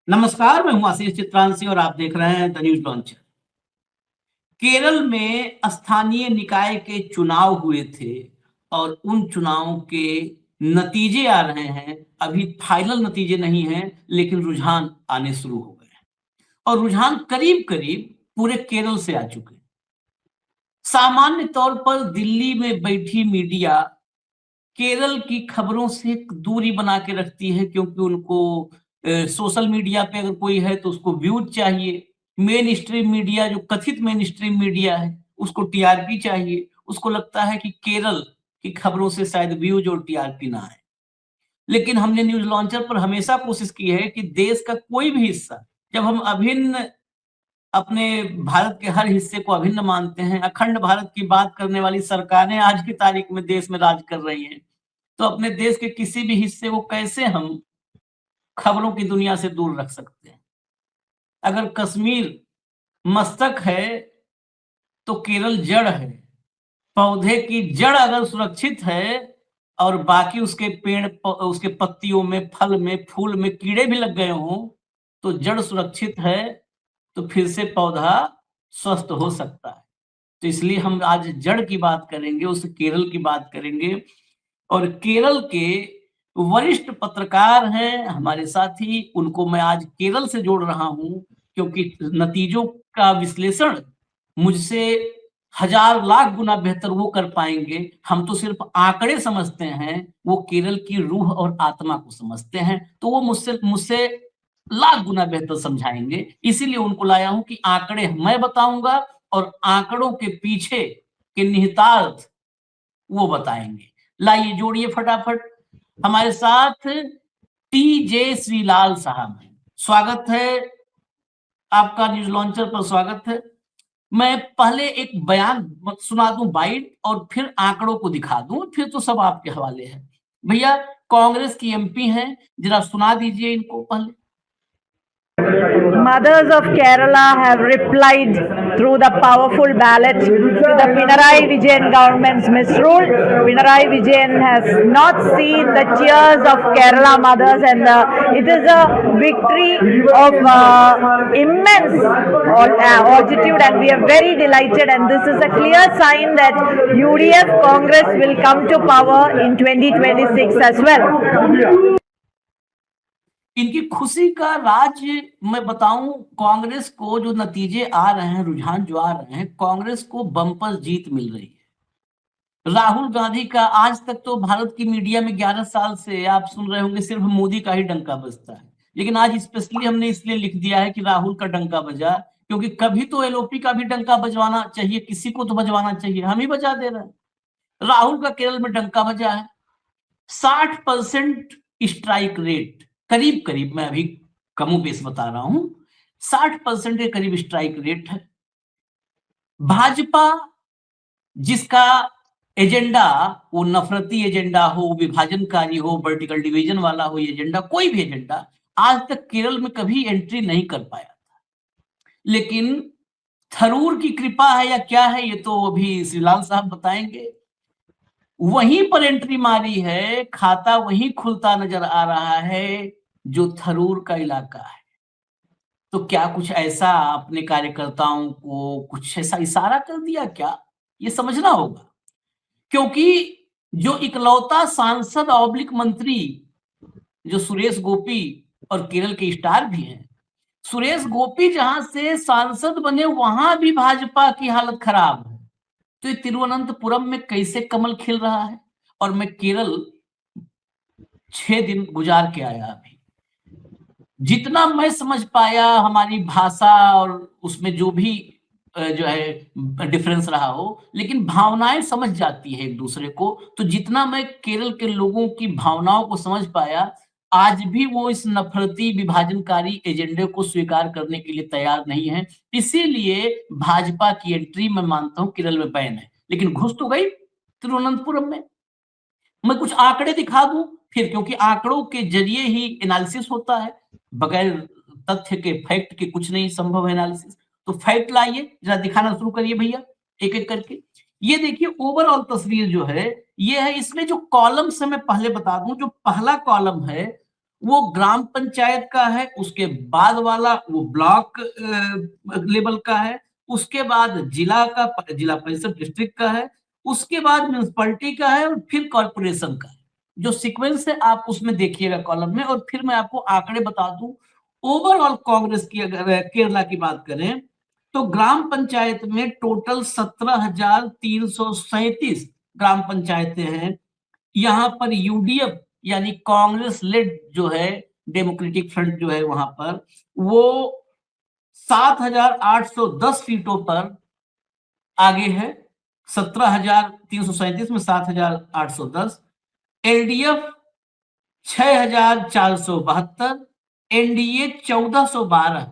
नमस्कार, मैं हूं आशीष चित्रांशी और आप देख रहे हैं द न्यूज लॉन्चर। केरल में स्थानीय निकाय के चुनाव हुए थे और उन चुनावों के नतीजे आ रहे हैं। अभी फाइनल नतीजे नहीं हैं, लेकिन रुझान आने शुरू हो गए हैं और रुझान करीब करीब पूरे केरल से आ चुके हैं। सामान्य तौर पर दिल्ली में बैठी मीडिया केरल की खबरों से एक दूरी बना के रखती है, क्योंकि उनको सोशल मीडिया पे अगर कोई है तो उसको व्यूज चाहिए। मेन स्ट्रीम मीडिया, जो कथित मेन स्ट्रीम मीडिया है, उसको टीआरपी चाहिए। उसको लगता है कि केरल की खबरों से शायद व्यूज और टीआरपी ना आए। लेकिन हमने न्यूज लॉन्चर पर हमेशा कोशिश की है कि देश का कोई भी हिस्सा, जब हम अभिन्न अपने भारत के हर हिस्से को अभिन्न मानते हैं, अखंड भारत की बात करने वाली सरकारें आज की तारीख में देश में राज कर रही हैं, तो अपने देश के किसी भी हिस्से को कैसे हम खबरों की दुनिया से दूर रख सकते हैं। अगर कश्मीर मस्तक है तो केरल जड़ है। पौधे की जड़ अगर सुरक्षित है और बाकी उसके पेड़, उसके पत्तियों में, फल में, फूल में कीड़े भी लग गए हों, तो जड़ सुरक्षित है तो फिर से पौधा स्वस्थ हो सकता है। तो इसलिए हम आज जड़ की बात करेंगे, उस केरल की बात करेंगे। और केरल के वरिष्ठ पत्रकार हैं हमारे साथी, उनको मैं आज केरल से जोड़ रहा हूं, क्योंकि नतीजों का विश्लेषण मुझसे हजार लाख गुना बेहतर वो कर पाएंगे। हम तो सिर्फ आंकड़े समझते हैं, वो केरल की रूह और आत्मा को समझते हैं, तो वो मुझसे मुझसे लाख गुना बेहतर समझाएंगे। इसीलिए उनको लाया हूं कि आंकड़े मैं बताऊंगा और आंकड़ों के पीछे के निहितार्थ वो बताएंगे। लाइए जोड़िए फटाफट। हमारे साथ टी.जे. श्रीलाल साहब हैं। स्वागत है आपका, न्यूज लॉन्चर पर स्वागत है। मैं पहले एक बयान सुना दूं बाइट, और फिर आंकड़ों को दिखा दूं, फिर तो सब आपके हवाले है। भैया कांग्रेस की एमपी हैं, जरा सुना दीजिए इनको पहले। Mothers of Kerala have replied through the powerful ballot to the Pinarayi Vijayan government's misrule. Pinarayi Vijayan has not seen the tears of Kerala mothers, and it is a victory of immense altitude, and we are very delighted, and this is a clear sign that UDF Congress will come to power in 2026 as well. इनकी खुशी का राज मैं बताऊं, कांग्रेस को जो नतीजे आ रहे हैं, रुझान जो आ रहे हैं, कांग्रेस को बम्पर जीत मिल रही है। राहुल गांधी का आज तक तो भारत की मीडिया में 11 साल से आप सुन रहे होंगे, सिर्फ मोदी का ही डंका बजता है। लेकिन आज स्पेशली हमने इसलिए लिख दिया है कि राहुल का डंका बजा, क्योंकि कभी तो एलओपी का भी डंका बजवाना चाहिए, किसी को तो बजवाना चाहिए, हम ही बजा दे रहे हैं। राहुल का केरल में डंका बजा है। 60% स्ट्राइक रेट, करीब करीब, मैं अभी कमोबेश बता रहा हूं, 60% के करीब स्ट्राइक रेट है। भाजपा जिसका एजेंडा वो नफरती एजेंडा हो, विभाजनकारी हो, वर्टिकल डिवीजन वाला हो, एजेंडा कोई भी एजेंडा, आज तक केरल में कभी एंट्री नहीं कर पाया था। लेकिन थरूर की कृपा है या क्या है, ये तो अभी श्रीलाल साहब बताएंगे। वहीं पर एंट्री मारी है, खाता वहीं खुलता नजर आ रहा है जो थरूर का इलाका है। तो क्या कुछ ऐसा अपने कार्यकर्ताओं को कुछ ऐसा इशारा कर दिया क्या, ये समझना होगा। क्योंकि जो इकलौता सांसद ऑब्लिक मंत्री जो सुरेश गोपी, और केरल के स्टार भी हैं, सुरेश गोपी जहां से सांसद बने वहां भी भाजपा की हालत खराब है। तो तिरुवनंतपुरम में कैसे कमल खिल रहा है। और मैं केरल 6 दिन गुजार के आया अभी, जितना मैं समझ पाया, हमारी भाषा और उसमें जो भी जो है डिफरेंस रहा हो, लेकिन भावनाएं समझ जाती है एक दूसरे को। तो जितना मैं केरल के लोगों की भावनाओं को समझ पाया, आज भी वो इस नफरती विभाजनकारी एजेंडे को स्वीकार करने के लिए तैयार नहीं है। इसीलिए भाजपा की एंट्री मैं मानता हूं केरल में बैन है, लेकिन घुस तो गई तिरुवनंतपुरम में। मैं कुछ आंकड़े दिखा दूं फिर, क्योंकि आंकड़ों के जरिए ही एनालिसिस होता है, बगैर तथ्य के, फैक्ट के कुछ नहीं संभव है एनालिसिस। तो फैक्ट लाइए, जरा दिखाना शुरू करिए भैया, एक एक करके। ये देखिए ओवरऑल तस्वीर जो है ये है। इसमें जो कॉलम्स है मैं पहले बता दूं, जो पहला कॉलम है वो ग्राम पंचायत का है, उसके बाद वाला वो ब्लॉक लेवल का है, उसके बाद जिला परिषद डिस्ट्रिक्ट का है, उसके बाद म्युनिसिपैलिटी का है और फिर कॉर्पोरेशन का है। जो सीक्वेंस है आप उसमें देखिएगा कॉलम में। और फिर मैं आपको आंकड़े बता दूं, ओवरऑल कांग्रेस की अगर केरला की बात करें तो ग्राम पंचायत में टोटल 17,337 ग्राम पंचायतें हैं। यहाँ पर यूडीएफ यानी कांग्रेस लेड जो है, डेमोक्रेटिक फ्रंट जो है वहां पर, वो 7,810 सीटों पर आगे है। 17,337 में 7,810। LDF 6,472, NDA 1,412।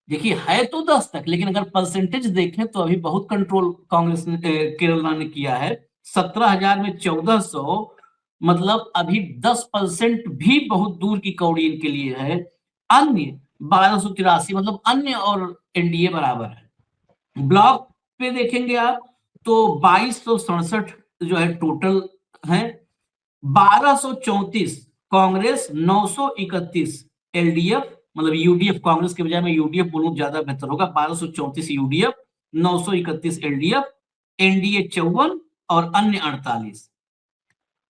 देखिए है तो 10 तक, लेकिन अगर परसेंटेज देखें तो अभी बहुत कंट्रोल कांग्रेस ने केरला ने किया है। 17,000 में 1,400, मतलब अभी 10% भी बहुत दूर की कौड़ी इनके लिए है। अन्य 1,283, मतलब अन्य और एनडीए बराबर है। ब्लॉक पे देखेंगे आप तो 2,267 जो है टोटल है। 1,234 कांग्रेस, 931 एलडीएफ, मतलब यूडीएफ, कांग्रेस के बजाय मैं यूडीएफ बोलूं ज्यादा बेहतर होगा। 1,234 यूडीएफ, 931 एलडीएफ, एनडीए 54 और अन्य 48।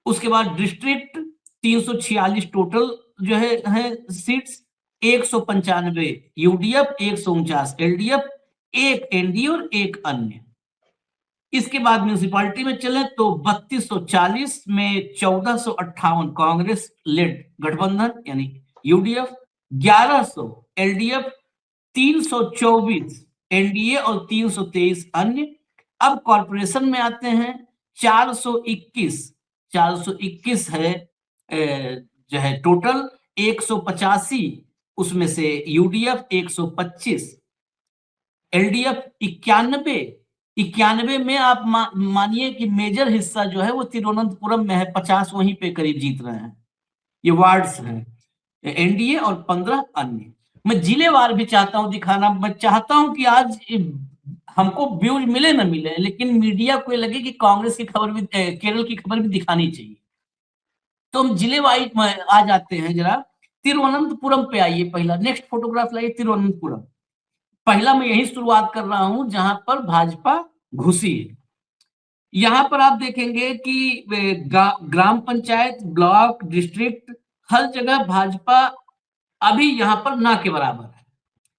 उसके बाद डिस्ट्रिक्ट 346 टोटल जो है सीट्स, 195 यूडीएफ, 149 एलडीएफ, एक एनडीए और एक अन्य। इसके बाद म्यूनिसिपैलिटी में चले तो 3,240 में 1,458 कांग्रेस लेड गठबंधन यानी यूडीएफ, 1,100 एलडीएफ, 324 एनडीए और 323 अन्य। अब कॉर्पोरेशन में आते हैं, 421 है जो है टोटल, 185 उसमें से यूडीएफ, 125 एलडीएफ, 91 में आप मानिए कि मेजर हिस्सा जो है वो तिरुवनंतपुरम में है, 50 वहीं पे करीब जीत रहे हैं। ये वार्ड्स हैं एनडीए और 15 अन्य। मैं जिलेवार भी चाहता हूं दिखाना। मैं चाहता हूं कि आज हमको व्यूज मिले ना मिले, लेकिन मीडिया को लगे कि कांग्रेस की खबर भी, केरल की खबर भी दिखानी चाहिए। तो हम जिले वाइज में आ जाते हैं जरा। तिरुवनंतपुरम पे आइए, पहला नेक्स्ट फोटोग्राफ लाइए। तिरुवनंतपुरम पहला मैं यही शुरुआत कर रहा हूं जहां पर भाजपा घुसी है। यहां पर आप देखेंगे कि ग्राम पंचायत, ब्लॉक, डिस्ट्रिक्ट, हर जगह भाजपा अभी यहां पर ना के बराबर है।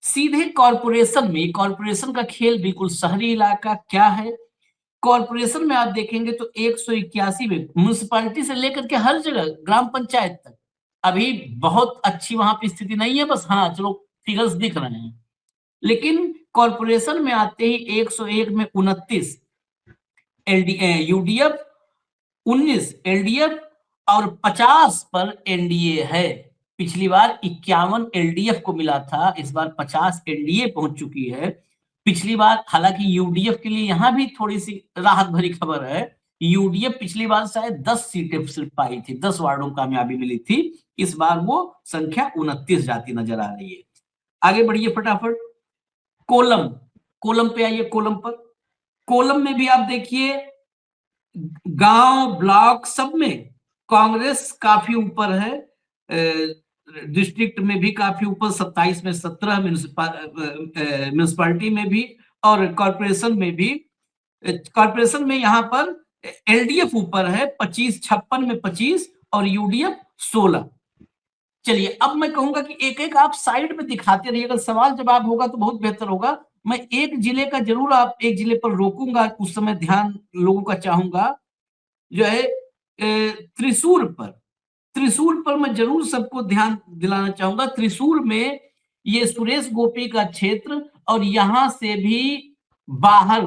सीधे कॉर्पोरेशन में, कॉर्पोरेशन का खेल बिल्कुल शहरी इलाका क्या है। कॉर्पोरेशन में आप देखेंगे तो 181 में, म्यूनिसिपैलिटी से लेकर के हर जगह ग्राम पंचायत तक अभी बहुत अच्छी वहां पर स्थिति नहीं है। बस हाँ चलो फिगर्स दिख रहे हैं। लेकिन कॉर्पोरेशन में आते ही 101 में 29 यूडीएफ, 19 एलडीएफ और 50 पर एनडीए है। पिछली बार 51 एलडीएफ को मिला था, इस बार 50 एनडीए पहुंच चुकी है। पिछली बार हालांकि यूडीएफ के लिए यहां भी थोड़ी सी राहत भरी खबर है। यूडीएफ पिछली बार शायद 10 सीटें सिर्फ पाई थी, 10 वार्डों में कामयाबी मिली थी। इस बार वो संख्या 29 जाती नजर आ रही है। आगे बढ़िए फटाफट। कोलम पे आइए। कोलम पर, कोलम में भी आप देखिए गांव, ब्लॉक सब में कांग्रेस काफी ऊपर है। डिस्ट्रिक्ट में भी काफी ऊपर, 27 में 17, म्यूनिसिपैलिटी में भी और कॉर्पोरेशन में भी। कॉर्पोरेशन में यहाँ पर एलडीएफ ऊपर है, 56 में 25 और यूडीएफ 16। चलिए अब मैं कहूंगा कि एक एक आप साइड में दिखाते रहिए, अगर सवाल जवाब होगा तो बहुत बेहतर होगा। मैं एक जिले का जरूर, आप एक जिले पर रोकूंगा, उस समय ध्यान लोगों का चाहूंगा, जो है त्रिशूर पर। त्रिशूर पर मैं जरूर सबको ध्यान दिलाना चाहूंगा। त्रिशूर में ये सुरेश गोपी का क्षेत्र और यहां से भी बाहर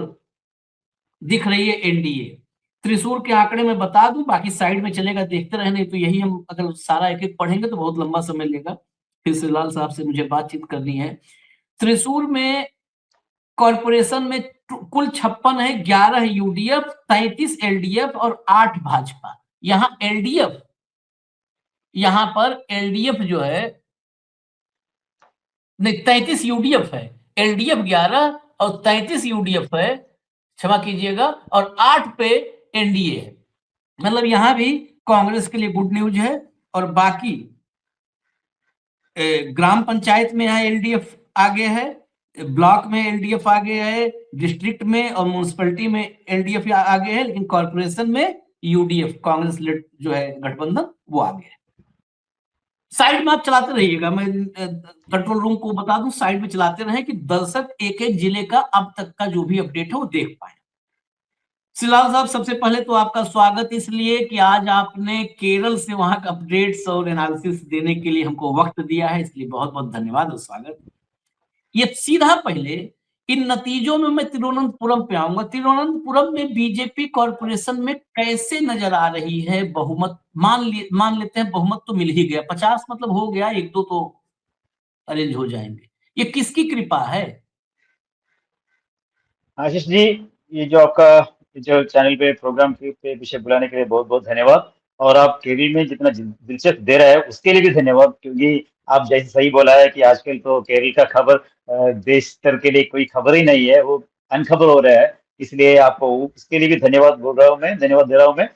दिख रही है एनडीए। त्रिशूर के आंकड़े में बता दूं, बाकी साइड में चलेगा, देखते रहने। तो यही हम अगर सारा एक एक पढ़ेंगे तो बहुत लंबा समय लेगा। फिर से लाल साहब से मुझे बातचीत करनी है। त्रिशूर में कॉर्पोरेशन में कुल 56 है, 11 है यूडीएफ, 33 एलडीएफ और 8 भाजपा। यहां एलडीएफ, यहां पर एलडीएफ जो है, नहीं 33 यूडीएफ है, एलडीएफ 11 और 33 यूडीएफ है, क्षमा कीजिएगा, और 8 पे एनडीए है। मतलब यहां भी कांग्रेस के लिए गुड न्यूज है। और बाकी ग्राम पंचायत में यहाँ एलडीएफ आगे है, ब्लॉक में एलडीएफ आगे है, डिस्ट्रिक्ट में और म्यूनिसिपैलिटी में एलडीएफ आगे है, लेकिन कॉर्पोरेशन में यूडीएफ कांग्रेस लेड जो है गठबंधन वो आगे है। साइड में आप चलाते रहिएगा, मैं कंट्रोल रूम को बता दूं साइड में चलाते रहे कि दर्शक एक एक जिले का अब तक का जो भी अपडेट है वो देख पाए। सिलाल साहब, सबसे पहले तो आपका स्वागत इसलिए कि आज आपने केरल से वहां का अपडेट्स और एनालिसिस देने के लिए हमको वक्त दिया है, इसलिए बहुत बहुत धन्यवाद और स्वागत। ये सीधा पहले इन नतीजों में मैं तिरुवनंतपुरम पे आऊंगा। तिरुवनंतपुरम में बीजेपी कॉर्पोरेशन में कैसे नजर आ रही है बहुमत? मान लेते हैं बहुमत तो मिल ही गया, 50 मतलब हो गया, एक दो तो अरेंज हो जाएंगे। ये किसकी कृपा है? आशीष जी, ये जो आपका जो चैनल पे प्रोग्राम पे विषय बुलाने के लिए बहुत बहुत धन्यवाद। और आप केरल में जितना दिलचस्प दे रहा है उसके लिए भी धन्यवाद, क्योंकि आप जैसे सही बोला है कि आजकल तो केरल का खबर देश स्तर के लिए कोई खबर ही नहीं है, वो अनखबर हो रहा है। इसलिए आपको उसके लिए भी धन्यवाद बोल रहा हूँ मैं, धन्यवाद दे रहा हूँ मैं।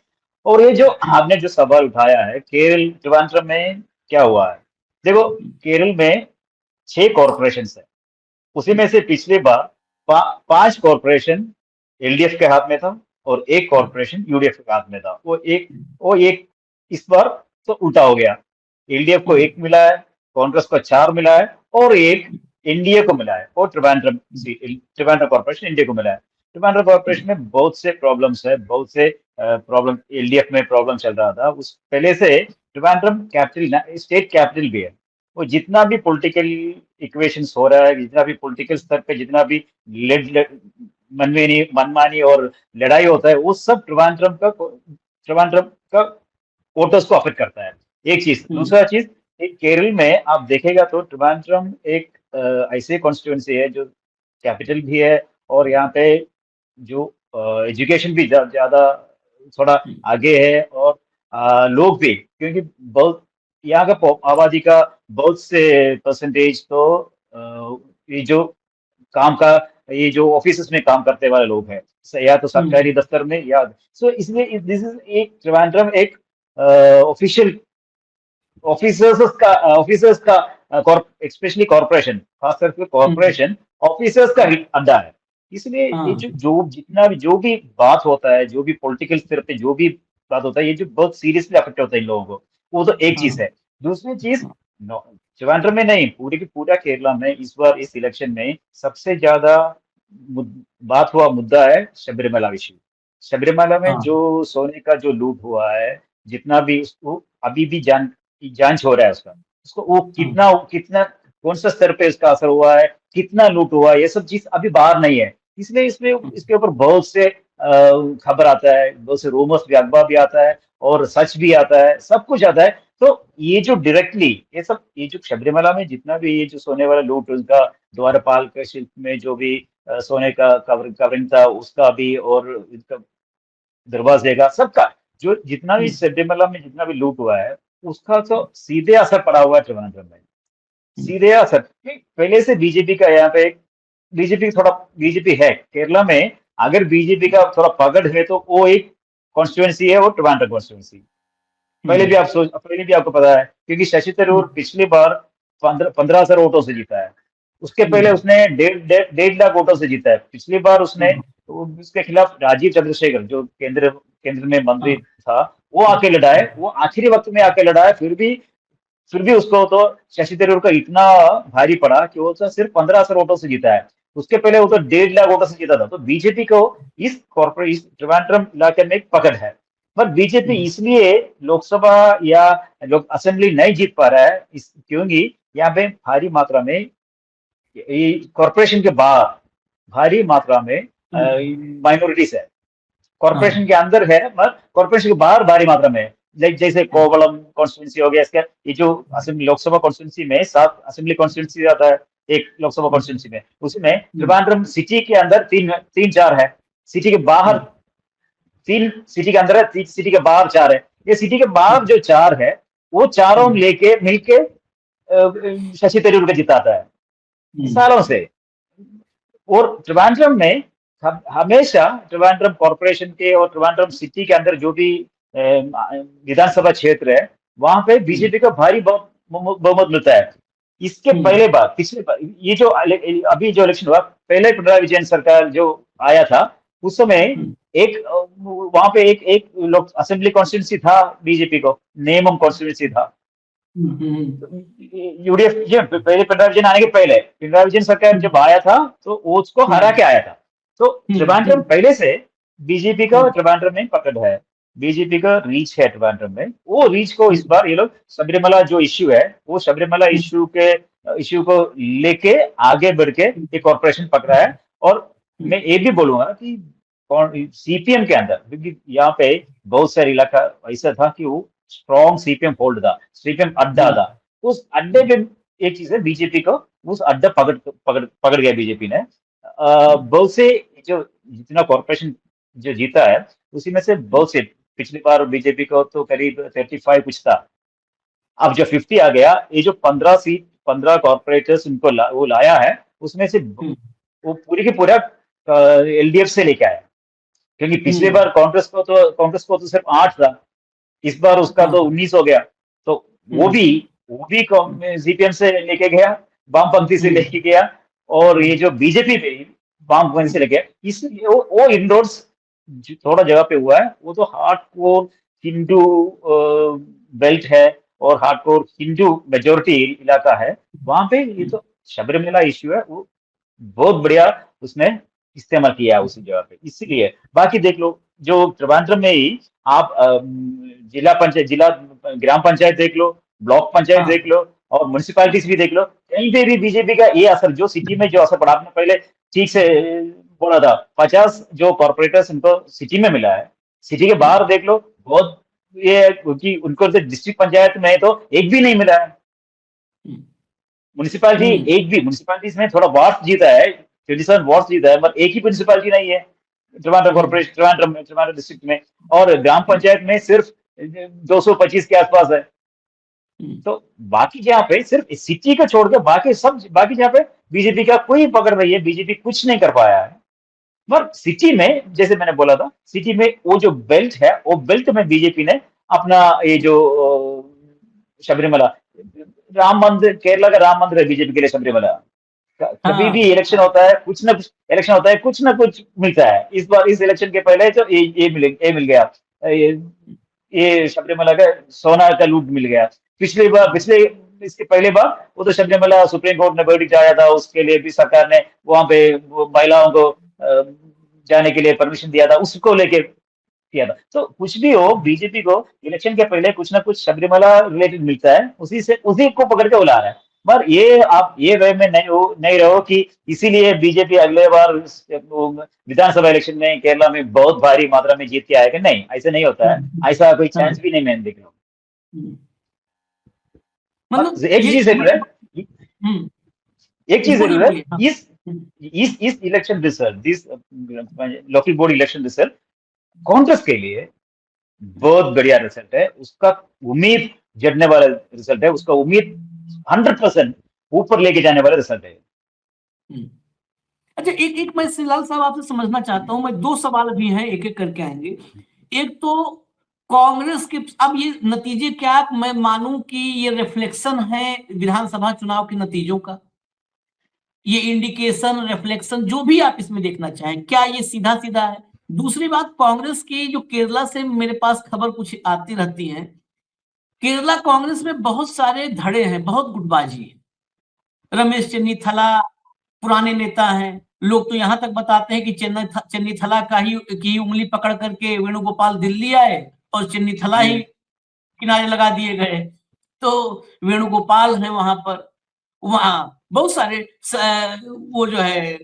और ये जो आपने जो सवाल उठाया है केरल त्रिवेंद्रम में क्या हुआ है, देखो केरल में 6 कॉरपोरेशन है, उसी में से पिछली बार 5 कॉरपोरेशन एलडीएफ के हाथ में था और 1 कॉरपोरेशन यूडीएफ के हाथ में था। वो एक इस बार तो उल्टा हो गया, एलडीएफ को 1 मिला है, कांग्रेस को 4 मिला है और 1 एनडीए को मिला है, और त्रिवेंद्रम कॉरपोरेशन एनडीए को मिला है। त्रिवेंद्रम कॉरपोरेशन में बहुत से प्रॉब्लम्स है, बहुत से प्रॉब्लम एलडीएफ में प्रॉब्लम चल रहा था उस पहले से। त्रिवेंद्रम कैपिटल स्टेट कैपिटल भी है, वो जितना भी पॉलिटिकल इक्वेशंस हो रहा है, जितना भी पॉलिटिकल स्तर पे जितना भी मनमानी और लड़ाई होता है, वो सब त्रिवेंद्रम का वोटर्स को अफेक्ट करता है। एक चीज, दूसरा चीज, केरल में आप देखेगा तो त्रिवेंद्रम एक ऐसे कॉन्स्टिट्यूएंसी है जो कैपिटल भी है और यहाँ पे जो एजुकेशन भी ज्यादा थोड़ा आगे है, और लोग भी, क्योंकि बहुत यहाँ का आबादी का बहुत से परसेंटेज तो ये जो काम का ये जो ऑफिस में काम करते वाले लोग हैं, या तो सरकारी दफ्तर में या सो, इसलिए दिस इज एक त्रिवेंद्रम एक ऑफिशियल ऑफिसर्स का स्पेशली कॉर्पोरेशन, खास करके कॉर्पोरेशन ऑफिसर्स का अड्डा है। इसलिए ये जो भी बात होता है, जो भी पॉलिटिकल स्तर पे जो भी बात होता है, ये जो बहुत सीरियसली अफेक्ट होता है इन लोगों को, वो तो एक चीज है। दूसरी चीज, त्रिवेंद्रम में नहीं, पूरा केरला में इस बार इस इलेक्शन में सबसे ज्यादा बात हुआ मुद्दा है शबरीमला विषय। शबरीमला में जो सोने का जो लूट हुआ है, जितना भी उसको अभी भी जांच हो रहा है उसको वो कितना कौन सा स्तर पे इसका असर हुआ है, कितना लूट हुआ है, ये सब चीज अभी बाहर नहीं है। इसलिए इसके ऊपर बहुत से खबर आता है, बहुत से रूमर्स भी, अखबार भी आता है और सच भी आता है, सब कुछ आता है। तो ये जो डायरेक्टली ये जो शबरीमला में जितना भी ये जो सोने वाला लूट, उनका द्वारपाल के शिल्प में जो भी सोने का कवरिंग था उसका भी, और इसका दरवाजे का, सबका जो जितना भी शबरीमला में जितना भी लूट हुआ है, उसका तो सीधे असर पड़ा हुआ है त्रिवेंद्रम में, सीधे असर। पहले से बीजेपी का यहाँ पे बीजेपी है केरला में, अगर बीजेपी का थोड़ा पकड़ है तो वो एक कॉन्स्टिट्यूएंसी है, वो त्रिवेंद्रम कॉन्स्टिट्यूएंसी। पहले भी आपको पता है, क्योंकि शशि थरूर पिछली बार 15,000 वोटों से जीता है, उसके पहले उसने 1.5 लाख वोटों से जीता है। पिछली बार उसने उसके खिलाफ राजीव चंद्रशेखर जो केंद्र में मंत्री था, वो आके लड़ा है, वो आखिरी वक्त में आके लड़ा है, फिर भी उसको तो शशि थरूर का इतना भारी पड़ा कि वो तो सिर्फ 15,000 वोटों से जीता है। उसके पहले वो तो 1.5 लाख वोटों से जीता था। तो बीजेपी को इस त्रिवेंद्रम इलाके में पकड़ है, पर बीजेपी इसलिए लोकसभा या असेंबली नहीं जीत पा रहा है क्योंकि यहाँ पे भारी मात्रा में कॉर्पोरेशन के बाहर भारी मात्रा में माइनॉरिटीज है। कॉर्पोरेशन के अंदर है मगर कॉर्पोरेशन के बाहर भारी मात्रा में, जैसे कोवलम कॉन्स्टिट्यूंसी हो गया, इसका ये जो असेंबली लोकसभा कॉन्स्टिट्यूंसी में 7 असेंबली कॉन्स्टिट्यूंसी आता है एक लोकसभा कॉन्स्टिट्यूंसी में, उसमें त्रिवेंद्रम सिटी के अंदर 3-4 है, सिटी के बाहर 3, सिटी के अंदर है, सिटी के बाहर 4 है। ये सिटी के बाहर जो 4 है वो चारों लेके मिलके शशि थरूर को जिताता है सालों से। और त्रिवेंद्रम में हमेशा त्रिवेंद्रम कॉर्पोरेशन के और त्रिवेंद्रम सिटी के अंदर जो भी विधानसभा क्षेत्र है, वहां पे बीजेपी का भारी बहुमत मिलता है। इसके पहले बार पिछले बार ये जो अभी जो इलेक्शन हुआ, पहले पिनराई विजयन सरकार जो आया था उस समय एक वहां पे एक लोग असेंबली कॉन्स्टिट्यूंसी था बीजेपी को, नेमम कॉन्स्टिट्यूंसी था यूडीएफ। ये पहले पिनराई विजयन आने के पहले पिनराई विजयन सरकार जब आया था तो वो उसको हरा के आया था। तो त्रिवेंद्रम पहले से बीजेपी का त्रिवेंद्रम में पकड़ है, बीजेपी का रीच है त्रिवेंद्रम में। वो रीच को इस बार ये लोग सबरीमला जो इश्यू है वो सबरीमला इश्यू को लेके आगे बढ़ के एक कॉर्पोरेशन पकड़ा है। और मैं ये भी बोलूंगा कि सीपीएम के अंदर, क्योंकि यहाँ पे बहुत सारे इलाका ऐसा था कि वो स्ट्रॉन्ग सीपीएम होल्ड था, सीपीएम अड्डा था। उस अड्डे पे एक चीज है, बीजेपी को उस अड्डा पकड़ गया बीजेपी ने। बहुत से जो जितना कॉर्पोरेशन जो जीता है उसी में से बहुत से, पिछली बार बीजेपी को तो करीब 35 कुछ था, अब जो 50 आ गया। ये जो 15 कॉर्पोरेटर्स उनको वो लाया है उसमें से वो पूरी की पूरा एलडीएफ से लेके आया, क्योंकि पिछली बार कांग्रेस को तो सिर्फ 8 था, इस बार उसका तो 19 हो गया। तो वो भी सीपीएम से लेके गया, वामपंथी से लेके गया, और ये जो बीजेपी पे वामपंथी से लेके गया। इसलिए वो इंडोर्स थोड़ा जगह पे हुआ है, वो तो हार्डकोर हिंदू बेल्ट है और हार्डकोर हिंदू मेजोरिटी इलाका है वहां पे। ये तो सबरीमला इश्यू है, वो बहुत बढ़िया उसने इस्तेमाल किया है उसी जगह पे। इसीलिए बाकी देख लो, जो त्रिवेंद्रम में ही आप जिला ग्राम पंचायत देख लो, ब्लॉक पंचायत देख लो, और म्यूनिसिपैलिटीज भी देख लो, कहीं पे भी बीजेपी का ये असर, जो सिटी में जो असर पड़ा, आपने पहले ठीक से बोला था 50 जो कॉर्पोरेटर्स उनको सिटी में मिला है, सिटी के बाहर देख लो बहुत ये, क्योंकि उनको तो डिस्ट्रिक्ट पंचायत में तो एक भी नहीं मिला है। म्यूनिसिपैलिटी एक भी, म्यूनिसिपैलिटीज में थोड़ा वार्ड जीता है, 27 वार्ड जीता है, पर एक ही म्यूनिसिपैलिटी नहीं है त्रिवेंद्रम कॉर्पोरेशन, त्रिवेंद्रम डिस्ट्रिक्ट में। और ग्राम पंचायत में सिर्फ 225 के आसपास है। तो बाकी जहाँ पे सिर्फ सिटी को छोड़ के बाकी जहाँ पे बीजेपी का कोई पकड़ नहीं है, बीजेपी कुछ नहीं कर पाया है। पर सिटी में, जैसे मैंने बोला था, सिटी में वो जो बेल्ट है, वो बेल्ट में बीजेपी ने अपना ये जो सबरीमला राम मंदिर, केरला का राम मंदिर है बीजेपी के लिए सबरीमला। कभी भी इलेक्शन होता है, कुछ ना कुछ इलेक्शन होता है, कुछ ना कुछ मिलता है। इस बार इस इलेक्शन के पहले तो ये मिल गया, ये सबरीमला का सोना का लूट मिल गया। इसके पहले बार वो तो सबरीमला सुप्रीम कोर्ट ने वर्डिक्ट आया था, उसके लिए भी सरकार ने वहां पे महिलाओं को जाने के लिए परमिशन दिया था, उसको लेके किया था। तो कुछ भी हो, बीजेपी को इलेक्शन के पहले कुछ ना कुछ सबरीमला रिलेटेड मिलता है, उसी को पकड़ के उला रहा है। पर ये आप ये वे में नहीं रहो कि इसीलिए बीजेपी अगले बार विधानसभा इलेक्शन में केरला में बहुत भारी मात्रा में जीत के आएगा। नहीं, ऐसा नहीं होता है, ऐसा कोई चांस भी नहीं मैंने देख रहा। मतलब एक चीज जरूर है, इस election result, this local body election result Congress के लिए बहुत बढ़िया रिजल्ट है। उसका उम्मीद जड़ने वाला रिजल्ट है, उसका उम्मीद 100% ऊपर लेके जाने वाला रिजल्ट है। अच्छा, एक मैं सिलाल साहब आपसे समझना चाहता हूं, मैं 2 सवाल भी हैं, एक एक करके आएंगे। एक तो कांग्रेस के अब ये नतीजे क्या मैं मानूं कि ये रिफ्लेक्शन है विधानसभा चुनाव के नतीजों का, ये इंडिकेशन, रिफ्लेक्शन, जो भी आप इसमें देखना चाहें, क्या ये सीधा सीधा है? दूसरी बात, कांग्रेस की जो केरला से मेरे पास खबर कुछ आती रहती है, केरला कांग्रेस में बहुत सारे धड़े हैं, बहुत गुटबाजी है। रमेश चन्नीथला पुराने नेता हैं, लोग तो यहां तक बताते हैं कि चन्नीथला की उंगली पकड़ करके वेणुगोपाल दिल्ली आए और चन्नीथला ही किनारे लगा दिए गए। तो वेणुगोपाल है वहां पर, वहां बहुत सारे वो जो है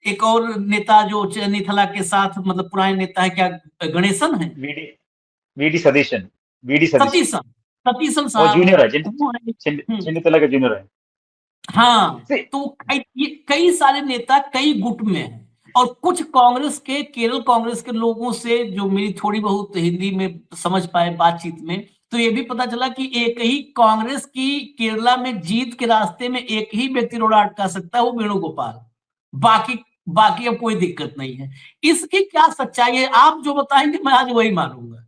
एक और नेता जो चन्नीथला के साथ मतलब पुराने नेता है, क्या गणेशन है, वीडी सतीशन साहब जूनियर है, चन्नीथला का जूनियर है। हाँ, तो कई सारे नेता कई गुट में हैं। और कुछ कांग्रेस के, केरल कांग्रेस के लोगों से जो मेरी थोड़ी बहुत हिंदी में समझ पाए बातचीत में, तो ये भी पता चला कि एक ही कांग्रेस की केरला में जीत के रास्ते में एक ही व्यक्ति रोड़ा अटका सकता है, वो वेणुगोपाल। बाकी अब कोई दिक्कत नहीं है। इसकी क्या सच्चाई है, आप जो बताएंगे मैं आज वही मानूंगा।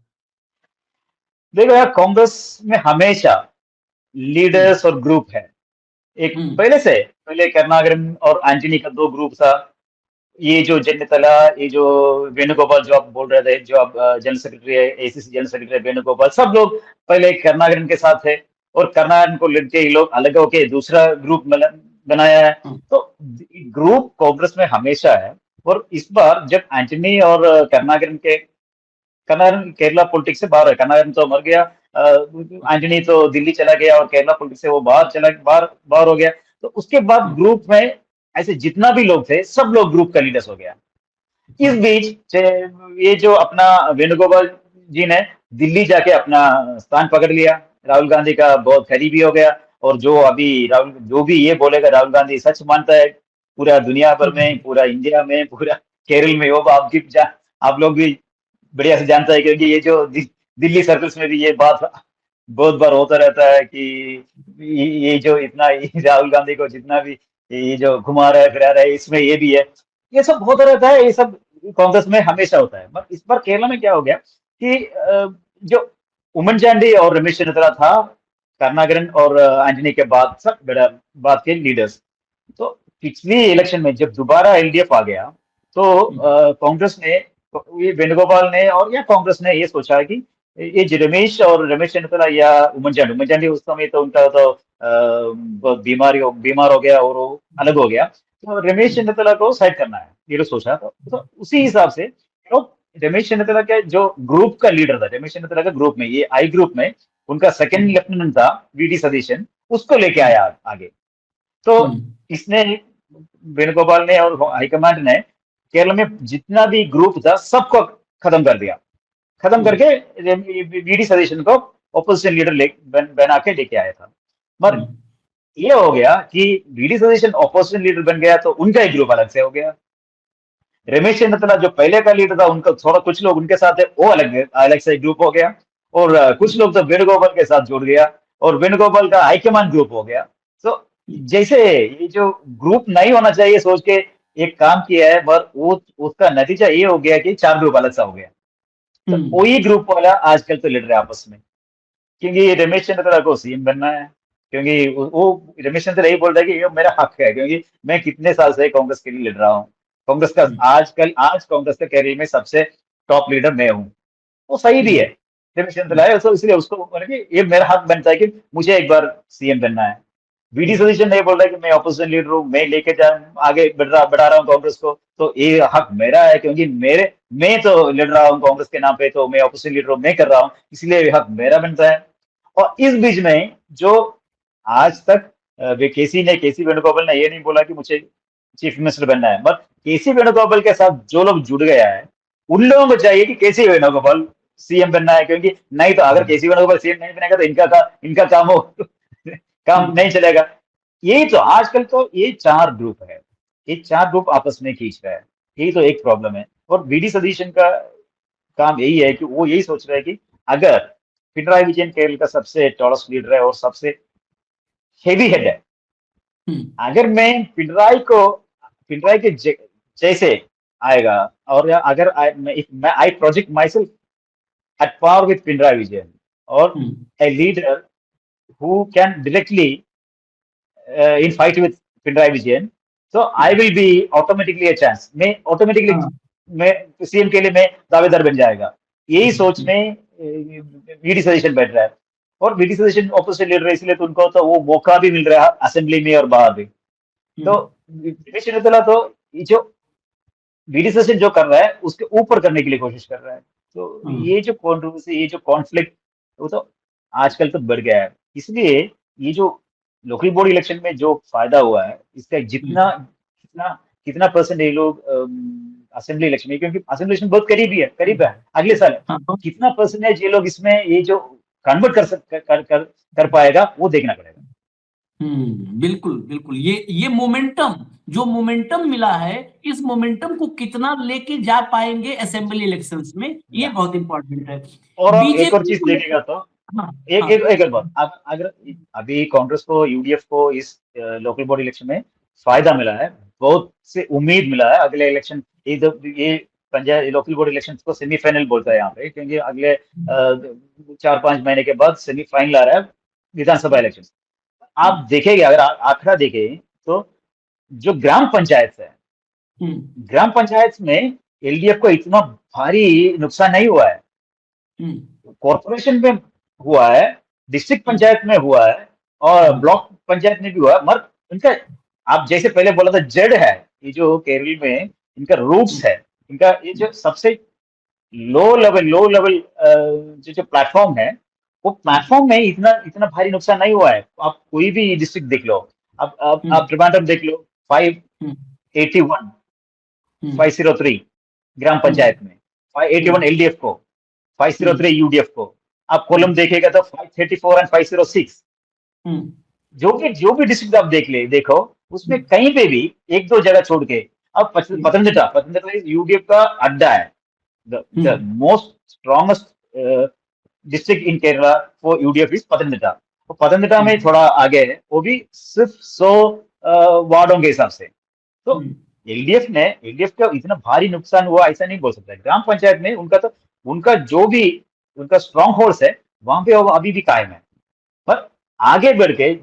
देखो यार, कांग्रेस में हमेशा लीडर्स और ग्रुप है, एक पहले करुणाकरन और एंटनी का दो ग्रुप था। ये जो जनतला, ये जो वेणुगोपाल जो आप बोल रहे थे, जो आप जनरल सेक्रेटरी है, एसीसी जनरल सेक्रेटरी वेणुगोपाल, सब लोग पहले करुणाकरन के साथ थे और करुणाकरन को लेके ये लोग अलग होके दूसरा ग्रुप बनाया है। तो ग्रुप कांग्रेस में हमेशा है। और इस बार जब एंटनी और करुणाकरन केरला पॉलिटिक्स से बाहर है, करुणाकरन तो मर गया, एंटनी तो दिल्ली चला गया और केरला पॉलिटिक्स से वो बाहर हो गया। तो उसके बाद ग्रुप में ऐसे जितना भी लोग थे सब लोग ग्रुप का लीडर्स हो गया। इस बीच ये जो अपना वेणुगोपाल जी ने दिल्ली जाके अपना स्थान पकड़ लिया, राहुल गांधी का बहुत करीबी हो गया। और जो अभी राहुल जो भी ये बोलेगा राहुल गांधी सच मानता है, पूरा दुनिया भर में, पूरा इंडिया में, पूरा केरल में, वो आप लोग भी बढ़िया से जानता है, क्योंकि ये जो दिल्ली सर्कल्स में भी ये बात बहुत बार होता रहता है कि ये जो इतना राहुल गांधी को जितना भी ये जो घुमा रहा है फिरा रहा है, इसमें ये भी है, ये सब होता रहता है। ये सब कांग्रेस में हमेशा होता है। मगर इस बार केरला में क्या हो गया कि जो उमन चांडी और रमेश चंद्रा था, करुणाकरन और एंटनी के बाद सब बड़ा बाद के लीडर्स। तो पिछली इलेक्शन में जब दोबारा एलडीएफ आ गया, तो कांग्रेस ने, ये वेणुगोपाल ने और या कांग्रेस ने ये सोचा कि ये जो रमेश चंद्रा या उमन चांडी उस समय तो उनका तो बहुत बीमार हो गया और वो अलग हो गया। तो रमेश चंद्रा को साइड करना है, ये लोग सोचा। तो उसी हिसाब से तो रमेश चंद्रा के जो ग्रुप का लीडर था, रमेश चंद्रा का ग्रुप में, ये आई ग्रुप में उनका सेकंड लेफ्टिनेंट था वीडी सतीशन, उसको लेके आया आगे। तो इसने वेणुगोपाल ने और हाईकमांड ने केरल में जितना भी ग्रुप था सबको खत्म कर दिया, खत्म करके वीडी सतीशन को ऑपोजिशन लीडर बना के लेके आया था। मगर ये हो गया कि वीडी सतीशन ऑपोजिशन लीडर बन गया तो उनका एक ग्रुप अलग से हो गया। रमेश चंद्रा जो पहले का लीडर था, उनका थोड़ा कुछ लोग उनके साथ है, वो अलग से ग्रुप हो गया। और कुछ लोग तो वेणुगोपाल के साथ जुड़ गया और वेणुगोपाल का हाईकमान ग्रुप हो गया। तो जैसे ये जो ग्रुप नहीं होना चाहिए सोच के एक काम किया है, पर वो उसका नतीजा ये हो गया कि चार ग्रुप अलग सा हो गया। तो वही ग्रुप वाला आजकल तो लड़ रहा है आपस में, क्योंकि रमेश चंद्रा को सीएम बनना है। क्योंकि वो रमेश चंद्रा यही बोल रहा है कि ये मेरा हक है, क्योंकि मैं कितने साल से कांग्रेस के लिए लड़ रहा हूँ। कांग्रेस का आज कांग्रेस के कैरियर में सबसे टॉप लीडर मैं हूँ। वो सही भी है, रमेश चंद्रा है, तो इसलिए उसको मतलब कि ये मेरा हक बनता है कि मुझे एक बार सीएम बनना है। वीडी सतीशन नहीं बोल रहा है कि मैं ऑपोजिशन लीडर हूँ, मैं लेके आगे बढ़ा रहा हूँ कांग्रेस को, तो ये हक मेरा है, क्योंकि मैं तो लड़ रहा हूँ कांग्रेस के नाम पे, तो मैं ऑपोजिशन लीडर हूँ, मैं कर रहा हूँ, इसलिए ये हक मेरा बनता है। और इस बीच में जो आज तक केसी वेणुगोपाल ने ये नहीं बोला कि मुझे चीफ मिनिस्टर बनना है, बट केसी वेणुगोपाल के साथ जो लोग जुड़ गया है, उन लोगों को चाहिए कि केसी वेणुगोपाल सीएम बनना है, क्योंकि नहीं तो अगर केसी वेणुगोपाल सीएम नहीं बनेगा तो इनका काम नहीं चलेगा। यही तो आजकल तो ये चार ग्रुप है, ये चार ग्रुप आपस में खींच रहा है, यही तो एक प्रॉब्लम है। और वीडी सतीशन का काम यही है कि वो यही सोच रहा है कि अगर पिनराई विजयन केरल का सबसे टॉलेस्ट लीडर है और सबसे हेवी हेड है, अगर मैं पिनराई के जैसे आएगा, और अगर I project myself at power with Pinarayi Vijayan और a leader who can directly in fight with Pinarayi Vijayan, so I will be automatically a chance. मैं सीएम के लिए मैं दावेदार बन जाएगा। यही सोच में वीडी सतीशन बैठ रहा है। और वीडी सतीशन ऑपोजिशन लीडर है, इसलिए तो उनको तो वो मौका भी मिल रहा है असेंबली में और बाहर भी। तो रमेश चंद्रा तो जो वीडी सतीशन जो कर रहा है उसके ऊपर करने के लिए कोशिश कर रहा है। तो ये जो कॉन्ट्रोवर्सी, ये जो कॉन्फ्लिक्ट, वो तो आजकल तो बढ़ गया है। इसलिए ये जो लोकल बॉडी इलेक्शन में जो फायदा हुआ है, इसका कितना परसेंट ये लोग असेंबली इलेक्शन में, क्योंकि असेंबली इलेक्शन बहुत करीब है अगले साल, कितना परसेंटेज ये लोग इसमें ये जो कन्वर्ट कर पाएगा वो देखना पड़ेगा। बिल्कुल बिल्कुल। ये मोमेंटम मिला है, इस मोमेंटम को कितना लेके जा पाएंगे असेंबली इलेक्शंस में, ये बहुत इंपॉर्टेंट है। और एक और चीज देखेगा तो एक बात, अगर अभी कांग्रेस को, यूडीएफ को इस लोकल बॉडी इलेक्शन में फायदा मिला है, बहुत से उम्मीद मिला है अगले इलेक्शन। ये पंजाब लोकल बॉडी इलेक्शन को सेमीफाइनल बोलता है यहाँ पे, क्योंकि अगले 4-5 महीने के बाद सेमीफाइनल आ रहा है विधानसभा इलेक्शन। आप देखेंगे, अगर आंकड़ा देखें तो जो ग्राम पंचायत है, ग्राम पंचायत में एलडीएफ को इतना भारी नुकसान नहीं हुआ है। कॉर्पोरेशन में हुआ है, डिस्ट्रिक्ट पंचायत में हुआ है और ब्लॉक पंचायत में भी हुआ है, मगर इनका, आप जैसे पहले बोला था, जड़ है ये जो केरल में, इनका रूट्स है, इनका ये जो सबसे लो लेवल जो प्लेटफॉर्म है, वो प्लेटफॉर्म में इतना इतना भारी नुकसान नहीं हुआ है। आप कोई भी डिस्ट्रिक्ट देख लो, आप ट्रिवांड्रम देख लो, 581 503 ग्राम पंचायत में, 581 एलडीएफ को, 503 यूडीएफ को। आप कोलम देखेगा तो 534 एंड 506। जो भी डिस्ट्रिक्ट आप देखो, उसमें कहीं पे भी एक दो जगह छोड़ के, अब पतनमतिट्टा यूडीएफ का अड्डा है, the most strongest district in Kerala for UDF is Pathanamthitta. तो पतनमतिट्टा में थोड़ा आगे है, वो भी सिर्फ 100 वार्डों के हिसाब से। तो एलडीएफ का इतना भारी नुकसान हुआ ऐसा नहीं बोल सकता। ग्राम पंचायत में उनका जो भी उनका स्ट्रॉन्ग होल्ड है, वहां पे वो अभी भी कायम है। पर आगे बढ़ के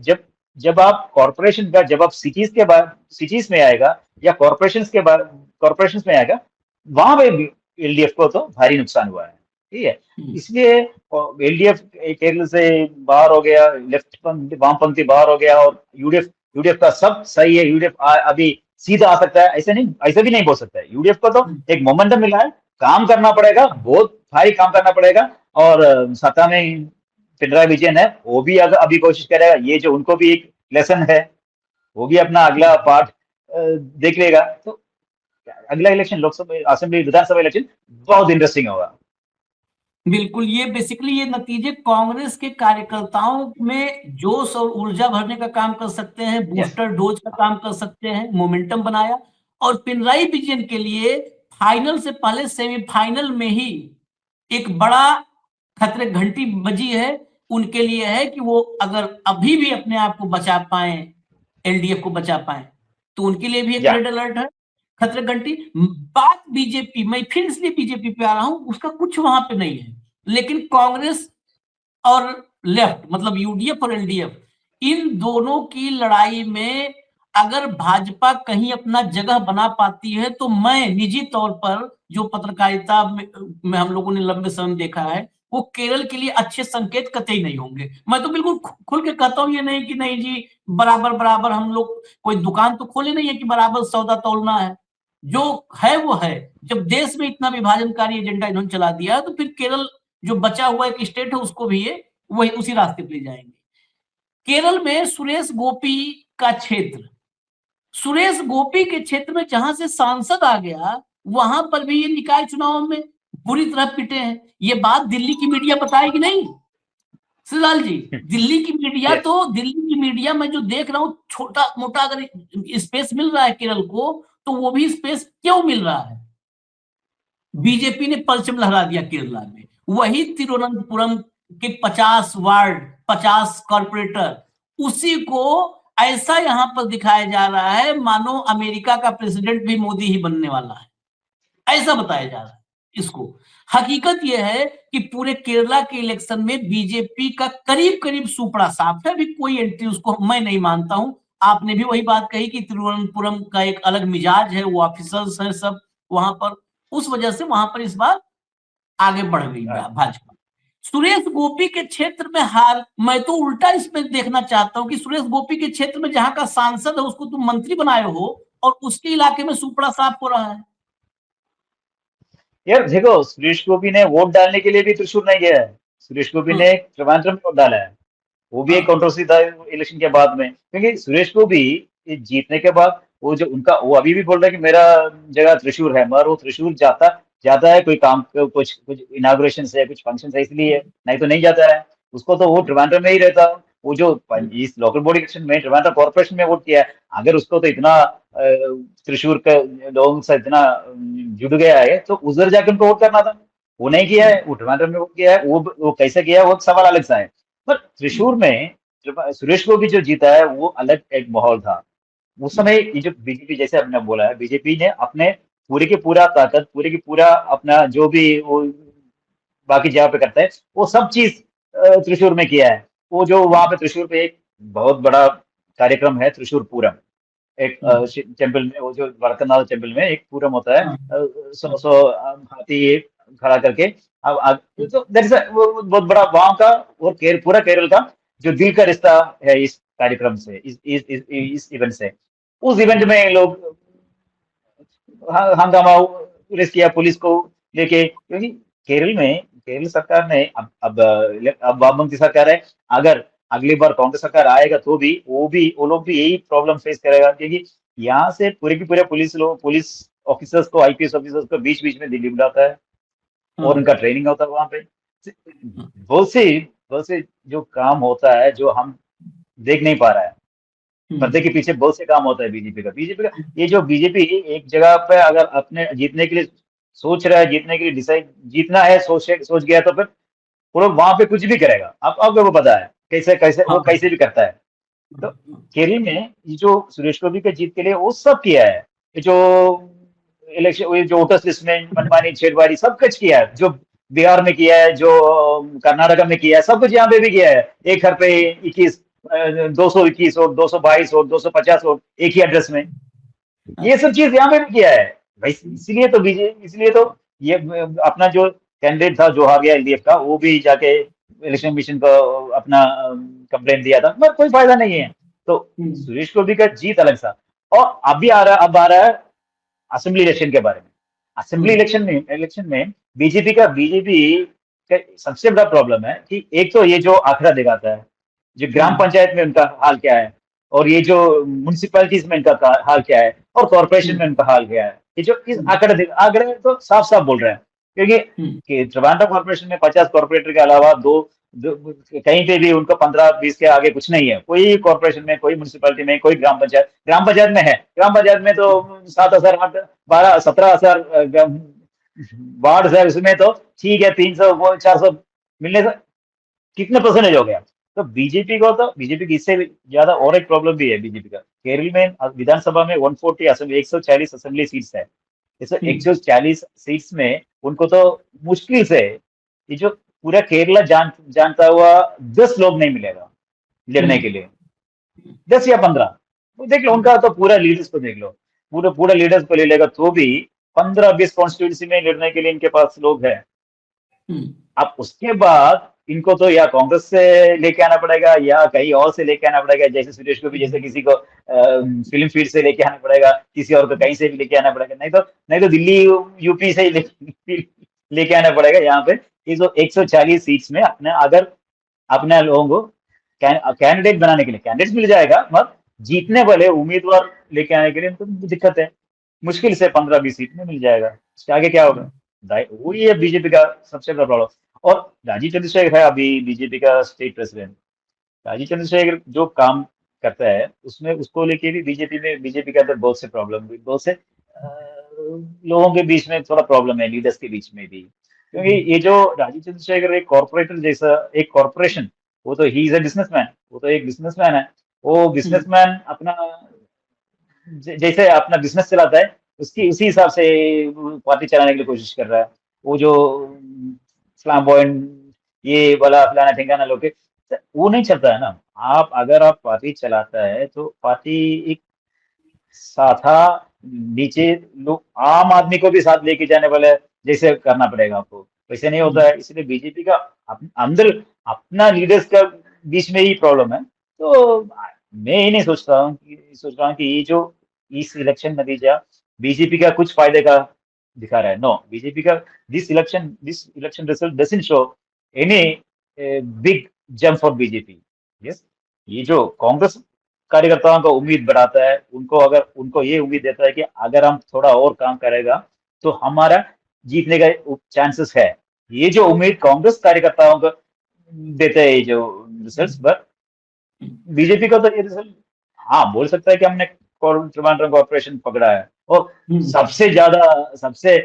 जब आप कॉर्पोरेशन का, जब आप सिटीज में आएगा या कॉर्पोरेशन में आएगा, वहां पे एलडीएफ को तो भारी नुकसान हुआ है। ठीक है, इसलिए एलडीएफ केरल से बाहर हो गया, वामपंथी बाहर हो गया, और यूडीएफ का सब सही है। यूडीएफ अभी सीधा आ सकता है, ऐसा भी नहीं बोल सकता है। यूडीएफ को तो एक मोमेंटम मिला है, काम करना पड़ेगा, बहुत भारी काम करना पड़ेगा। और सत्ता में पिनराई विजयन है, वो भी अभी कोशिश करेगा, ये जो उनको भी एक लेसन है, वो भी अपना अगला पार्ट देख लेगा। तो अगला इलेक्शन, लोकसभा, असेंबली, विधानसभा इलेक्शन बहुत इंटरेस्टिंग होगा। बिल्कुल, ये बेसिकली ये नतीजे कांग्रेस के कार्यकर्ताओं में जोश और ऊर्जा भरने का काम कर सकते हैं, बूस्टर डोज का काम कर सकते हैं, मोमेंटम बनाया। और पिनराई विजयन के लिए फाइनल से पहले सेमीफाइनल में ही एक बड़ा खतरे घंटी बजी है उनके लिए, है कि वो अगर अभी भी अपने आप को बचा पाए, एलडीएफ को बचा पाए, तो उनके लिए भी एक रेड अलर्ट है, खतरे घंटी। बात बीजेपी, मैं फिर इसलिए बीजेपी पे आ रहा हूं, उसका कुछ वहां पे नहीं है, लेकिन कांग्रेस और लेफ्ट, मतलब यूडीएफ और एलडीएफ, इन दोनों की लड़ाई में अगर भाजपा कहीं अपना जगह बना पाती है, तो मैं निजी तौर पर, जो पत्रकारिता में हम लोगों ने लंबे समय देखा है, वो केरल के लिए अच्छे संकेत कतई नहीं होंगे। मैं तो बिल्कुल खुल के कहता हूं, ये नहीं कि नहीं जी बराबर बराबर, हम लोग कोई दुकान तो खोले नहीं है कि बराबर सौदा तोलना है। जो है वो है। जब देश में इतना विभाजनकारी एजेंडा इन्होंने चला दिया, तो फिर केरल जो बचा हुआ एक स्टेट है, उसको भी ये वही उसी रास्ते पे ले जाएंगे। केरल में सुरेश गोपी का क्षेत्र, सुरेश गोपी के क्षेत्र में जहां से सांसद आ गया, वहां पर भी ये निकाय चुनाव में बुरी तरह पिटे हैं। ये बात दिल्ली की मीडिया बताएगी नहीं श्रीलाल जी? दिल्ली की मीडिया तो, दिल्ली की मीडिया में जो देख रहा हूं, छोटा मोटा अगर स्पेस मिल रहा है केरल को, तो वो भी स्पेस क्यों मिल रहा है? बीजेपी ने परचम लहरा दिया केरला में। वही तिरुवनंतपुरम के 50 वार्ड, 50 कॉर्पोरेटर, उसी को ऐसा यहां पर दिखाया जा रहा है मानो अमेरिका का प्रेसिडेंट भी मोदी ही बनने वाला है, ऐसा बताया जा रहा है इसको। हकीकत यह है कि पूरे केरला के इलेक्शन में बीजेपी का करीब करीब सुपड़ा साफ है। अभी कोई एंट्री उसको मैं नहीं मानता हूं। आपने भी वही बात कही कि तिरुवनंतपुरम का एक अलग मिजाज है, वो ऑफिसर्स हैं सब वहां पर, उस वजह से वहां पर इस बार आगे बढ़ गई भाजपा। सुरेश गोपी के क्षेत्र में हाल, मैं तो उल्टा इसमें देखना चाहता हूं कि सुरेश गोपी के क्षेत्र में जहां का सांसद है, उसको तुम मंत्री बनाए हो, और उसके इलाके में सुपड़ा साफ हो रहा है। यार देखो, सुरेश गोपी ने वोट डालने के लिए भी त्रिशूर नहीं गया है। सुरेश गोपी ने त्रिवेंद्रम में वोट डाला है, वो भी एक कंट्रोवर्सी था इलेक्शन के बाद में, क्योंकि सुरेश गोपी जीतने के बाद वो जो उनका, वो अभी भी बोल रहा है कि मेरा जगह त्रिशूर है, मगर वो त्रिशूर जाता है कोई काम, कुछ इनाग्रेशन से, कुछ फंक्शन है, इसलिए, नहीं तो नहीं जाता है। उसको तो वो त्रिवेंद्रम में ही रहता। वो जो इस लोकल बॉडी इलेक्शन में त्रिवेंद्रम कॉर्पोरेशन में वोट किया है, अगर उसको तो इतना त्रिशूर के लोगों से इतना जुड़ गया है, तो उधर जाके उनको वोट करना था। वो नहीं किया है, वो त्रिवेंद्रम में वोट किया है। वो कैसे किया है, वो सवाल अलग सा है। पर त्रिशूर में सुरेश गोपी जो जीता है, वो अलग एक माहौल था उस समय। ये जो बीजेपी, जैसे आपने बोला है, बीजेपी ने अपने पूरे की पूरा ताकत, पूरे की पूरा अपना जो भी वो बाकी जगह पे करता है, वो सब चीज त्रिशूर में किया है। वो जो वहां पे त्रिशूर पे एक बहुत बड़ा कार्यक्रम है त्रिशूर पूरम। एक टेम्पल में, वो जो वड़कनाथ टेम्पल में एक पूरम होता है, 100 हाथी खड़ा करके। तो दैट इज बहुत बड़ा वहां का और पूरा केरल का जो दिल का रिश्ता है इस कार्यक्रम से, इस इवेंट से। उस इवेंट में लोग हंगामा पुलिस किया, पुलिस को लेके, क्योंकि केरल में केरल सरकार ने अब वामपंथी सरकार है। अगर अगली बार कांग्रेस सरकार आएगा तो भी वो लोग भी यही प्रॉब्लम फेस करेगा, क्योंकि यहाँ से पूरे की पूरे पुलिस ऑफिसर्स को, आईपीएस ऑफिसर्स को बीच बीच में दिल्ली बुलाता है और उनका ट्रेनिंग होता है वहां पे। बहुत से जो काम होता है जो हम देख नहीं पा रहा है, पर्दे के पीछे बहुत से काम होता है बीजेपी का। ये जो बीजेपी एक जगह पे अगर अपने जीतने के लिए सोच रहा है, जीतने के लिए डिसाइड जीतना है, सोच गया, तो फिर वो लोग वहां पे कुछ भी करेगा। अब आपको वो पता है कैसे कैसे वो कैसे भी करता है। तो केरल में ये जो सुरेश गोपी के जीत के लिए वो सब किया है, ये जो इलेक्शन, ये जो वोटर्स लिस्ट में मनमानी छेड़छाड़ी सब कुछ किया है, जो बिहार में किया है, जो कर्नाटक में किया है, सब कुछ यहाँ पे भी किया है। एक घर पे 221 वोट, 222 वोट, 250 वोट एक ही एड्रेस में, ये सब चीज यहाँ पे भी किया है भाई। इसलिए तो ये अपना जो कैंडिडेट था जो हार गया एलडीएफ का, वो भी जाके इलेक्शन कमीशन को अपना कंप्लेंट दिया था, मगर कोई फायदा नहीं है। तो सुरेश गोपी का जीत अलग था। और अब आ रहा है असेंबली इलेक्शन के बारे में। असेंबली इलेक्शन में बीजेपी का सबसे बड़ा प्रॉब्लम है कि एक तो ये जो आंकड़ा दिखाता है, जो ग्राम पंचायत में उनका हाल क्या है, और ये जो म्यूनिसिपैलिटीज में इनका हाल क्या है, और कॉर्पोरेशन में इनका हाल क्या है, ये जो इस आंकड़े तो साफ साफ बोल रहे हैं। क्योंकि त्रिवांड्रम कॉर्पोरेशन में 50 कॉर्पोरेटर के अलावा कहीं पे भी उनको 15-20 के आगे कुछ नहीं है। कोई कॉर्पोरेशन में, कोई म्यूनिसिपैलिटी में, कोई ग्राम पंचायत में है। ग्राम पंचायत में तो 7,000, 12, 17,000 वार्ड है, उसमें तो ठीक है 300 400 मिलने से कितने परसेंटेज हो गया। तो बीजेपी की इससे ज्यादा और एक प्रॉब्लम भी है बीजेपी का। केरल में विधानसभा में 140 असेंबली 140 असेंबली सीट्स है। इस 140 सीट्स में उनको तो मुश्किल से ये जो पूरा केरला जानता हुआ 10 लोग नहीं मिलेगा लड़ने के लिए, 10 या 15। वो देख लो, उनका तो पूरा लीडर्स को देख लो, पूरा लीडर्स को ले लेगा तो भी 15-20 कॉन्स्टिट्यूंसी में लड़ने के लिए इनके पास लोग हैं। अब उसके बाद इनको तो या कांग्रेस से लेके आना पड़ेगा या कहीं और से लेके आना पड़ेगा, जैसे सुरेश को भी, जैसे किसी को फिल्म फील्ड से लेके आना पड़ेगा, किसी और को कहीं से भी लेके आना पड़ेगा, नहीं तो दिल्ली यूपी से ही लेके आना पड़ेगा। यहाँ पे 140 सीट्स में अपने लोगों को कैंडिडेट बनाने के लिए कैंडिडेट मिल जाएगा, मगर जीतने वाले उम्मीदवार लेके आने के लिए उनको दिक्कत है। मुश्किल से 15-20 सीट में मिल जाएगा, उसके आगे क्या होगा। वही है बीजेपी का सबसे बड़ा प्रॉब्लम। और राजीव चंद्रशेखर है अभी बीजेपी का स्टेट प्रेसिडेंट। राजीव चंद्रशेखर जो काम करता है उसमें उसको लेके भी बीजेपी के अंदर बहुत से प्रॉब्लम, बहुत से लोगों के बीच में थोड़ा प्रॉब्लम है, लीडर्स के बीच में भी। क्योंकि ये जो राजीव चंद्रशेखर एक कॉर्पोरेटर जैसा, एक कॉर्पोरेशन, वो तो ही इज अ बिजनेसमैन, वो तो एक बिजनेसमैन है। वो बिजनेसमैन अपना जैसे अपना बिजनेस चलाता है उसी हिसाब से पार्टी चलाने के लिए कोशिश कर रहा है। वो जो फ्लैम्बॉयंट ये वाला फलाना ठिकाना लोग वो नहीं चलता है ना। अगर आप पार्टी चलाता है तो पार्टी एक साथा नीचे लोग, आम आदमी को भी साथ लेके जाने वाले जैसे करना पड़ेगा आपको, वैसे नहीं होता है। इसलिए बीजेपी का अंदर अपना लीडर्स का बीच में ही प्रॉब्लम है। तो मैं ये नहीं सोच रहा हूँ कि ये जो इस इलेक्शन नतीजा बीजेपी का कुछ फायदे का दिखा रहा है। नो, बीजेपी का this election result doesn't show any big jump for BJP. Yes, ये जो कांग्रेस कार्यकर्ताओं को उम्मीद बढ़ाता है, उनको ये उम्मीद देता है कि अगर हम थोड़ा और काम करेगा तो हमारा जीतने का चांसेस है। ये जो उम्मीद कांग्रेस कार्यकर्ताओं को देते हैं ये जो रिजल्ट, बट बीजेपी का तो ये रिजल्ट, हाँ, बोल सकता है कि हमने त्रिवांड्रम को ऑपरेशन पकड़ा है। और सबसे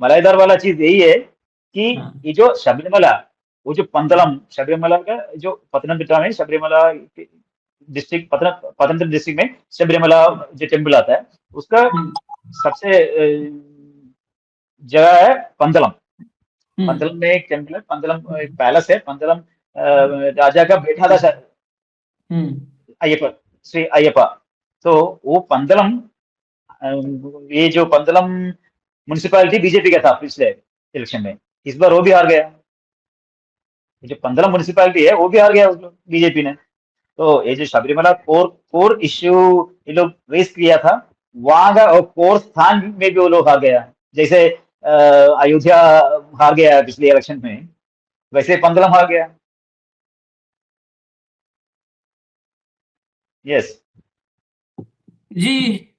मलाईदार वाला चीज यही है कि ये जो शबरीमला, वो जो शबरीमला का जो पतनमतिट्टा में शबरीमला डिस्ट्रिक्ट, पतनमतिट्टा डिस्ट्रिक्ट में शबरीमला जो टेम्पल आता है, उसका सबसे जगह है पंदलम। पंदलम में एक टेम्पल है, पंदलम एक पैलेस है, पंदलम राजा का बेटा था शायद, अय्यप्पा, श्री अय्यप्पा। तो वो पंदलम, ये जो पंदलम म्युनिसिपैलिटी बीजेपी का था पिछले इलेक्शन में, इस बार वो भी हार गया। ये जो पंदलम म्युनिसिपैलिटी है वो भी हार गया बीजेपी ने। तो ये जो शबरीमला कोर इश्यू ये लोग रेस किया था, वहां का कोर स्थान में भी वो लोग हार गया। जैसे अयोध्या हार गया पिछले इलेक्शन में, वैसे पंदलम हार गया। यस जी,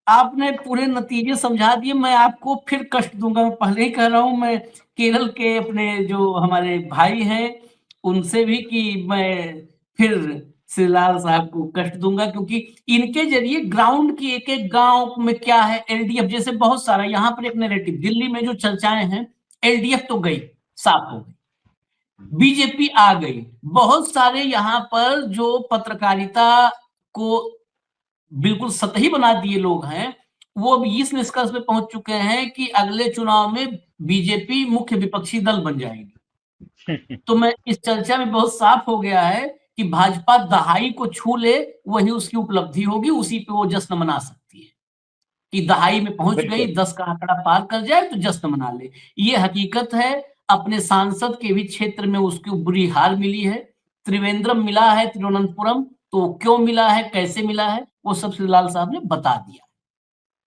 आपने पूरे नतीजे समझा दिए। मैं आपको फिर कष्ट दूंगा, मैं पहले ही कह रहा हूं। मैं केरल के अपने जो हमारे भाई हैं उनसे भी कि मैं फिर श्रीलाल साहब को कष्ट दूंगा, क्योंकि इनके जरिए ग्राउंड की एक एक गांव में क्या है, एलडीएफ जैसे बहुत सारा यहाँ पर एक नैरेटिव, दिल्ली में जो चर्चाएं हैं, एलडीएफ तो गई, साफ हो गई, बीजेपी आ गई। बहुत सारे यहाँ पर जो पत्रकारिता को बिल्कुल सतही बना दिए लोग हैं, वो अब इस निष्कर्ष पे पहुंच चुके हैं कि अगले चुनाव में बीजेपी मुख्य विपक्षी दल बन जाएगी। तो मैं इस चर्चा में बहुत साफ हो गया है कि भाजपा दहाई को छू ले वही उसकी उपलब्धि होगी, उसी पे वो जश्न मना सकती है कि दहाई में पहुंच गई, 10 का आंकड़ा पार कर जाए तो जश्न मना ले। ये हकीकत है। अपने सांसद के भी क्षेत्र में उसकी बुरी हार मिली है। त्रिवेंद्रम मिला है, तिरुवनंतपुरम, तो क्यों मिला है, कैसे मिला है, वो सब श्रीलाल साहब ने बता दिया।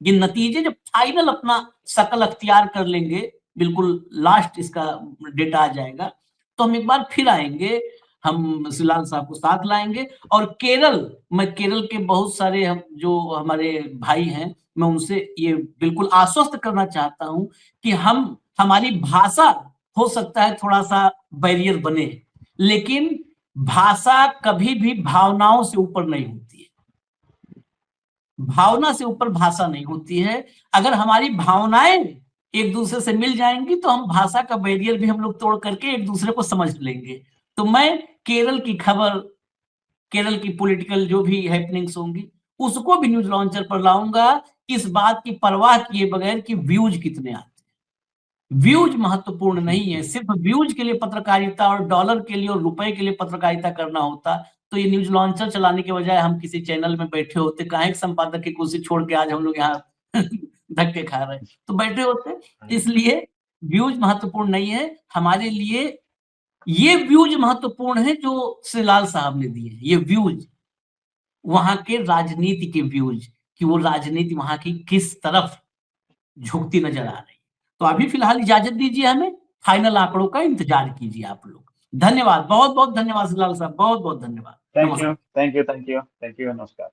ये नतीजे जब फाइनल अपना शकल अख्तियार कर लेंगे, बिल्कुल लास्ट इसका डेटा आ जाएगा, तो हम एक बार फिर आएंगे, हम श्रीलाल साहब को साथ लाएंगे। और मैं केरल के बहुत सारे जो हमारे भाई हैं, मैं उनसे ये बिल्कुल आश्वस्त करना चाहता हूं कि हमारी भाषा हो सकता है थोड़ा सा बैरियर बने, लेकिन भाषा कभी भी भावनाओं से ऊपर नहीं होती है। भावना से ऊपर भाषा नहीं होती है। अगर हमारी भावनाएं एक दूसरे से मिल जाएंगी तो हम भाषा का बैरियर भी हम लोग तोड़ करके एक दूसरे को समझ लेंगे। तो मैं केरल की खबर, केरल की पॉलिटिकल जो भी हैपनिंग्स होंगी, उसको भी न्यूज लॉन्चर पर लाऊंगा, इस बात की परवाह किए बगैर कि व्यूज कितने आते हैं। व्यूज महत्वपूर्ण नहीं है। सिर्फ व्यूज के लिए पत्रकारिता और डॉलर के लिए और रुपए के लिए पत्रकारिता करना होता तो ये न्यूज लॉन्चर चलाने के बजाय हम किसी चैनल में बैठे होते। काहे संपादक की कुर्सी छोड़ के आज हम लोग यहाँ धक्के खा रहे हैं, तो बैठे होते। इसलिए व्यूज महत्वपूर्ण नहीं है हमारे लिए। ये व्यूज महत्वपूर्ण है जो श्रीलाल साहब ने दिए। ये व्यूज वहां के राजनीति के व्यूज, कि वो राजनीति वहां की किस तरफ झुकती नजर आ रही। तो अभी फिलहाल इजाजत दीजिए, हमें फाइनल आंकड़ों का इंतजार कीजिए आप लोग। धन्यवाद, बहुत बहुत धन्यवाद श्रीलाल साहब, बहुत बहुत धन्यवाद। Thank you, thank you, thank you, thank you, नमस्कार।